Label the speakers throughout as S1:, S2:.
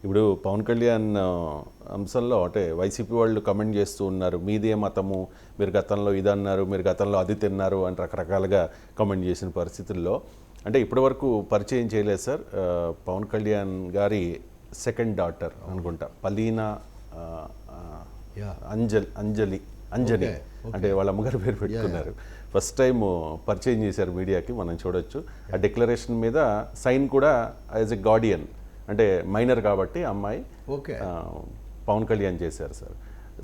S1: ఇప్పుడు పవన్ కళ్యాణ్ అంశంలో అంటే వైసీపీ వాళ్ళు కమెంట్ చేస్తూ ఉన్నారు, మీదే మతము, మీరు గతంలో ఇది అన్నారు, మీరు గతంలో అది తిన్నారు అని రకరకాలుగా కమెంట్ చేసిన పరిస్థితుల్లో అంటే ఇప్పటివరకు పరిచయం చేయలేదు సార్. పవన్ కళ్యాణ్ గారి సెకండ్ డాటర్ అనుకుంటా, పలీనా అంజలి అంటే వాళ్ళ అమ్మగారి పేరు పెట్టుకున్నారు. ఫస్ట్ టైం పరిచయం చేశారు మీడియాకి, మనం చూడొచ్చు. ఆ డిక్లరేషన్ మీద సైన్ కూడా యాజ్ ఎ గార్డియన్, అంటే మైనర్ కాబట్టి అమ్మాయి పవన్ కళ్యాణ్ చేశారు సార్.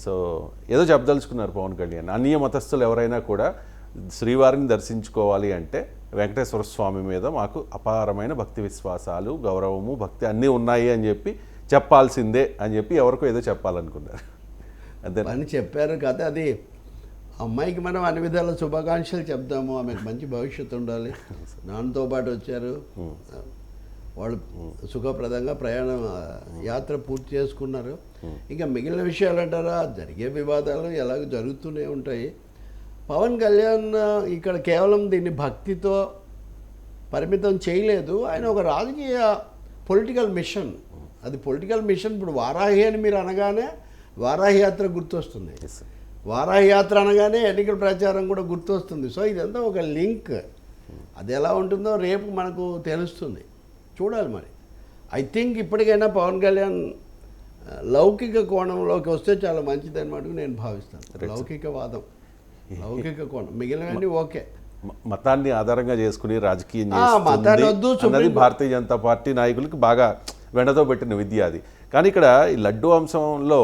S1: సో ఏదో చెప్పదలుచుకున్నారు పవన్ కళ్యాణ్. అన్య మతస్థులు ఎవరైనా కూడా శ్రీవారిని దర్శించుకోవాలి అంటే వెంకటేశ్వర స్వామి మీద మాకు అపారమైన భక్తి విశ్వాసాలు, గౌరవము, భక్తి అన్నీ ఉన్నాయి అని చెప్పి చెప్పాల్సిందే అని చెప్పి ఎవరికో ఏదో చెప్పాలనుకున్నారు.
S2: అంతే అని చెప్పారు కదా. అది అమ్మాయికి మనం అన్ని విధాల శుభాకాంక్షలు చెప్దాము, ఆమెకు మంచి భవిష్యత్తు ఉండాలి. నాన్నతో పాటు వచ్చారు, వాళ్ళు సుఖప్రదంగా యాత్ర పూర్తి చేసుకున్నారు. ఇంకా మిగిలిన విషయాలు అంటారా, జరిగే వివాదాలు ఎలాగో జరుగుతూనే ఉంటాయి. పవన్ కళ్యాణ్ ఇక్కడ కేవలం దీన్ని భక్తితో పరిమితం చేయలేదు, ఆయన ఒక రాజకీయ పొలిటికల్ మిషన్. అది పొలిటికల్ మిషన్. ఇప్పుడు వారాహి అని మీరు అనగానే వారాహి యాత్ర గుర్తొస్తుంది, వారాహి యాత్ర అనగానే ఎన్నికల ప్రచారం కూడా గుర్తొస్తుంది. సో ఇదంతా ఒక లింక్. అది ఎలా ఉంటుందో రేపు మనకు తెలుస్తుంది, చూడాలి. మరి ఐ థింక్ ఇప్పటికైనా పవన్ కళ్యాణ్ లౌకిక కోణంలోకి వస్తే చాలా మంచిదని మటుకు నేను భావిస్తాను. లౌకికవాదం, లౌకిక కోణం, మిగిలినవన్నీ ఓకే.
S1: మతాన్ని ఆధారంగా చేసుకుని రాజకీయం చేస్తున్నది భారతీయ జనతా పార్టీ నాయకులకి బాగా వెంటతో పెట్టిన విద్య అది. కానీ ఇక్కడ ఈ లడ్డు అంశంలో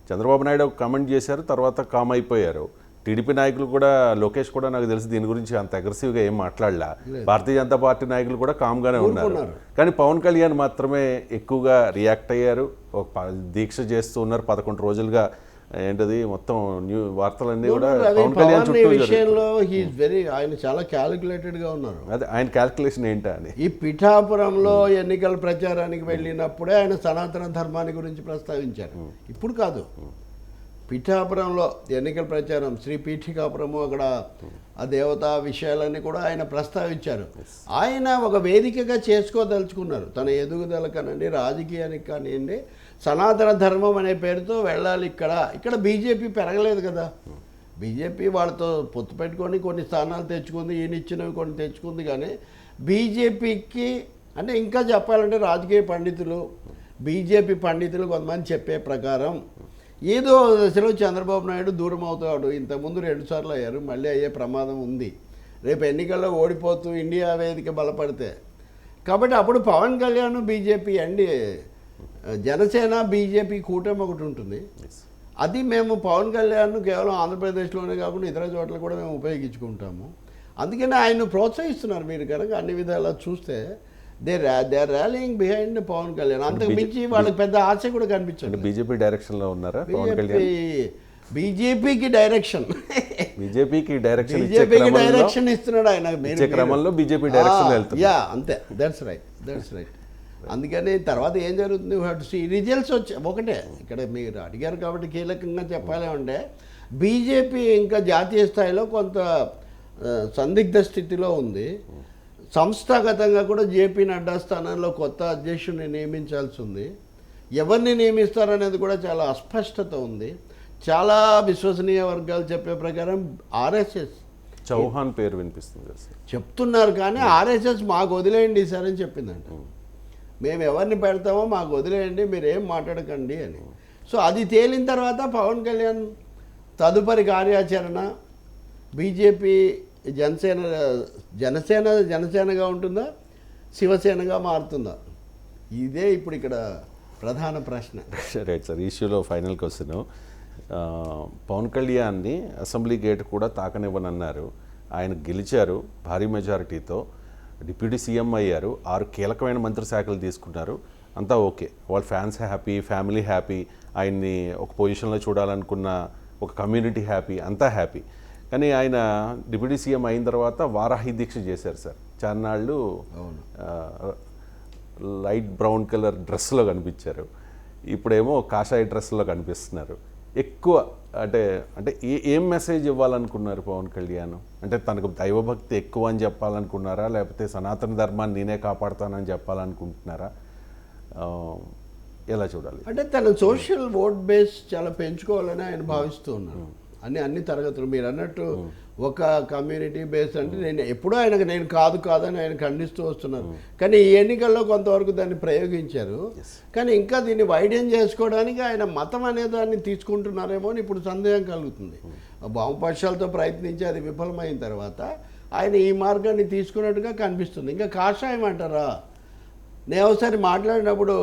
S1: చంద్రబాబు నాయుడు కమెంట్ చేశారు, తర్వాత కామ్ అయిపోయారు. టీడీపీ నాయకులు కూడా, లోకేష్ కూడా నాకు తెలిసి దీని గురించి అంత అగ్రెసివ్గా ఏం మాట్లాడలా. భారతీయ జనతా పార్టీ నాయకులు కూడా కామ్గానే ఉన్నారు. కానీ పవన్ కళ్యాణ్ మాత్రమే ఎక్కువగా రియాక్ట్ అయ్యారు. ఒక దీక్ష చేస్తూ ఉన్నారు 11 రోజులుగా. ఏంటది మొత్తం వార్తలన్నీ కూడా పవన్ కళ్యాణ్
S2: విషయంలో ఆయన చాలా క్యాలిక్యులేటెడ్గా ఉన్నారు.
S1: అదే ఆయన క్యాలిక్యులేషన్ ఏంటా అని.
S2: ఈ పిఠాపురంలో ఎన్నికల ప్రచారానికి వెళ్ళినప్పుడే ఆయన సనాతన ధర్మాన్ని గురించి ప్రస్తావించారు. ఇప్పుడు కాదు, పిఠాపురంలో ఎన్నికల ప్రచారం, శ్రీ పీఠికాపురము, అక్కడ ఆ దేవతా విషయాలన్నీ కూడా ఆయన ప్రస్తావించారు. ఆయన ఒక వేదికగా చేసుకోదలుచుకున్నారు. తన ఎదుగుదల కానివ్వండి, రాజకీయానికి కానివ్వండి, సనాతన ధర్మం అనే పేరుతో వెళ్ళాలి. ఇక్కడ బీజేపీ పెరగలేదు కదా. బీజేపీ వాళ్ళతో పొత్తు పెట్టుకొని కొన్ని స్థానాలు తెచ్చుకుంది, ఈయనిచ్చినవి కొన్ని తెచ్చుకుంది. కానీ బీజేపీకి అంటే ఇంకా చెప్పాలంటే రాజకీయ పండితులు, బీజేపీ పండితులు కొంతమంది చెప్పే ప్రకారం ఏదో దశలో చంద్రబాబు నాయుడు దూరం అవుతాడు. ఇంతకుముందు 2 సార్లు అయ్యారు, మళ్ళీ అయ్యే ప్రమాదం ఉంది రేపు ఎన్నికల్లో ఓడిపోతూ ఇండియా వేదిక బలపడితే. కాబట్టి అప్పుడు పవన్ కళ్యాణ్ బీజేపీ జనసేన బీజేపీ కూటమి ఒకటి ఉంటుంది. అది మేము పవన్ కళ్యాణ్ కేవలం ఆంధ్రప్రదేశ్లోనే కాకుండా ఇతర చోట్ల కూడా మేము ఉపయోగించుకుంటాము. అందుకని ఆయన ప్రోత్సహిస్తున్నారు. మీరు కనుక అన్ని విధాలా చూస్తే they are rallying behind Pavan Kalyan. అంతకు మించి వాళ్ళకి పెద్ద ఆశ కూడా కనిపించండి.
S1: బీజేపీ డైరెక్షన్లో ఉన్నారా
S2: బీజేపీకి డైరెక్షన్ ఇస్తున్నాడు ఆయన. అంతే, దట్స్ రైట్. అందుకని తర్వాత ఏం జరుగుతుంది, రిజల్ట్స్ ఒకటే. ఇక్కడ మీరు అడిగారు కాబట్టి కీలకంగా చెప్పాలి అంటే బీజేపీ ఇంకా జాతీయ స్థాయిలో కొంత సందిగ్ధ స్థితిలో ఉంది. సంస్థాగతంగా కూడా జేపీ నడ్డా స్థానంలో కొత్త అధ్యక్షుడిని నియమించాల్సి ఉంది. ఎవరిని నియమిస్తారనేది కూడా చాలా అస్పష్టత ఉంది. చాలా విశ్వసనీయ వర్గాలు చెప్పే ప్రకారం ఆర్ఎస్ఎస్
S1: చౌహాన్ పేరు వినిపిస్తుంది
S2: చెప్తున్నారు. కానీ ఆర్ఎస్ఎస్ మాకు వదిలేయండి ఈసారి అని చెప్పిందంట. మేము ఎవరిని పెడతామో మాకు వదిలేయండి, మీరు ఏం మాట్లాడకండి అని. సో అది తేలిన తర్వాత పవన్ కళ్యాణ్ తదుపరి కార్యాచరణ బీజేపీ జనసేనగా ఉంటుందా, శివసేనగా మారుతుందా, ఇదే ఇప్పుడు ఇక్కడ ప్రధాన ప్రశ్న.
S1: Right sir. ఇష్యూలో ఫైనల్ క్వశ్చన్, పవన్ కళ్యాణ్ని అసెంబ్లీ గేట్ కూడా తాకనివ్వనన్నారు. ఆయన గెలిచారు భారీ మెజారిటీతో, డిప్యూటీ సీఎం అయ్యారు, 6 కీలకమైన మంత్రి శాఖలు తీసుకున్నారు. అంతా ఓకే, వాళ్ళ ఫ్యాన్స్ హ్యాపీ, ఫ్యామిలీ హ్యాపీ, ఆయన్ని ఒక పొజిషన్లో చూడాలనుకున్న ఒక కమ్యూనిటీ హ్యాపీ, అంతా హ్యాపీ. కానీ ఆయన డిప్యూటీ సీఎం అయిన తర్వాత వారాహి దీక్ష చేశారు సార్. చాన్నాళ్ళు లైట్ బ్రౌన్ కలర్ డ్రెస్లో కనిపించారు, ఇప్పుడేమో కాషాయ డ్రెస్లో కనిపిస్తున్నారు. ఎక్కువ అంటే అంటే ఏం మెసేజ్ ఇవ్వాలనుకున్నారు పవన్ కళ్యాణ్? అంటే తనకు దైవభక్తి ఎక్కువ అని చెప్పాలనుకున్నారా, లేకపోతే సనాతన ధర్మాన్ని నేనే కాపాడుతానని చెప్పాలనుకుంటున్నారా? ఎలా చూడాలి?
S2: అంటే తన సోషల్ ఓట్ బేస్ చాలా పెంచుకోవాలని ఆయన భావిస్తూ ఉన్నారు. అన్ని తరగతులు మీరు అన్నట్టు ఒక కమ్యూనిటీ బేస్ అంటే నేను ఎప్పుడూ ఆయనకు నేను కాదని ఆయన ఖండిస్తూ వస్తున్నారు. కానీ ఈ ఎన్నికల్లో కొంతవరకు దాన్ని ప్రయోగించారు. కానీ ఇంకా దీన్ని వైడెన్ చేసుకోవడానికి ఆయన మతం అనే దాన్ని తీసుకుంటున్నారేమో అని ఇప్పుడు సందేహం కలుగుతుంది. వామపక్షాలతో ప్రయత్నించి అది విఫలమైన తర్వాత ఆయన ఈ మార్గాన్ని తీసుకున్నట్టుగా కనిపిస్తుంది. ఇంకా కాషాయం అంటారా, నేను ఒకసారి మాట్లాడినప్పుడు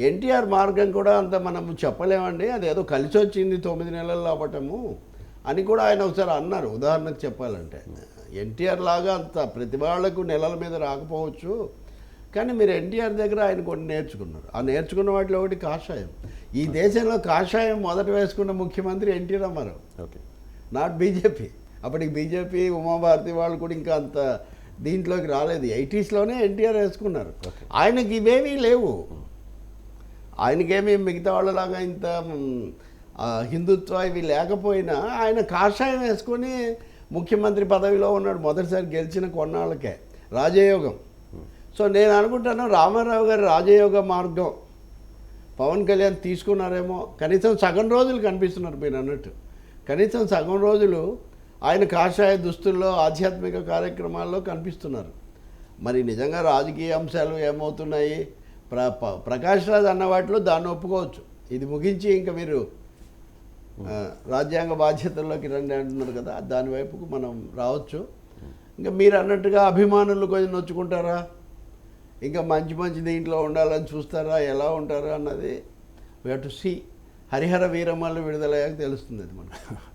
S2: ఎన్టీఆర్ మార్గం కూడా అంత మనం చెప్పలేమండి, అదేదో కలిసి వచ్చింది 9 నెలల్లో అవ్వటము అని కూడా ఆయన ఒకసారి అన్నారు. ఉదాహరణకు చెప్పాలంటే ఎన్టీఆర్ లాగా అంత ప్రతి వాళ్లకు నెలల మీద రాకపోవచ్చు, కానీ మీరు ఎన్టీఆర్ దగ్గర ఆయన కొన్ని నేర్చుకున్నారు. ఆ నేర్చుకున్న వాటిలో ఒకటి కాషాయం. ఈ దేశంలో కాషాయం మొదట వేసుకున్న ముఖ్యమంత్రి NT Rama Rao,
S1: okay,
S2: not BJP. అప్పటికి బీజేపీ ఉమాభారతి వాళ్ళు కూడా ఇంకా అంత దీంట్లోకి రాలేదు. 80sలోనే ఎన్టీఆర్ వేసుకున్నారు. ఆయనకి ఇవేమీ లేవు. ఆయనకేమీ మిగతా వాళ్ళలాగా ఇంత హిందుత్వ ఇవి లేకపోయినా ఆయన కాషాయం వేసుకొని ముఖ్యమంత్రి పదవిలో ఉన్నాడు. మొదటిసారి గెలిచిన కొన్నాళ్ళకే రాజయోగం. సో నేను అనుకుంటాను రామారావు గారి రాజయోగ మార్గం పవన్ కళ్యాణ్ తీసుకున్నారేమో. కనీసం సగం రోజులు కనిపిస్తున్నారు మీరు అన్నట్టు. కనీసం సగం రోజులు ఆయన కాషాయ దుస్తుల్లో ఆధ్యాత్మిక కార్యక్రమాల్లో కనిపిస్తున్నారు. మరి నిజంగా రాజకీయ అంశాలు ఏమవుతున్నాయి, ప్రకాష్ రాజ్ అన్న వాటిలో దాన్ని ఒప్పుకోవచ్చు. ఇది ముగించి ఇంకా మీరు రాజ్యాంగ బాధ్యతల్లోకి రండి అంటున్నారు కదా, దాని వైపుకు మనం రావచ్చు. ఇంకా మీరు అన్నట్టుగా అభిమానులు కొంచెం నొచ్చుకుంటారా, ఇంకా మంచి దీంట్లో ఉండాలని చూస్తారా, ఎలా ఉంటారా అన్నది we have to see. Harihara Veeramallu విడుదలయ్యాక తెలుస్తుంది అది మనకు.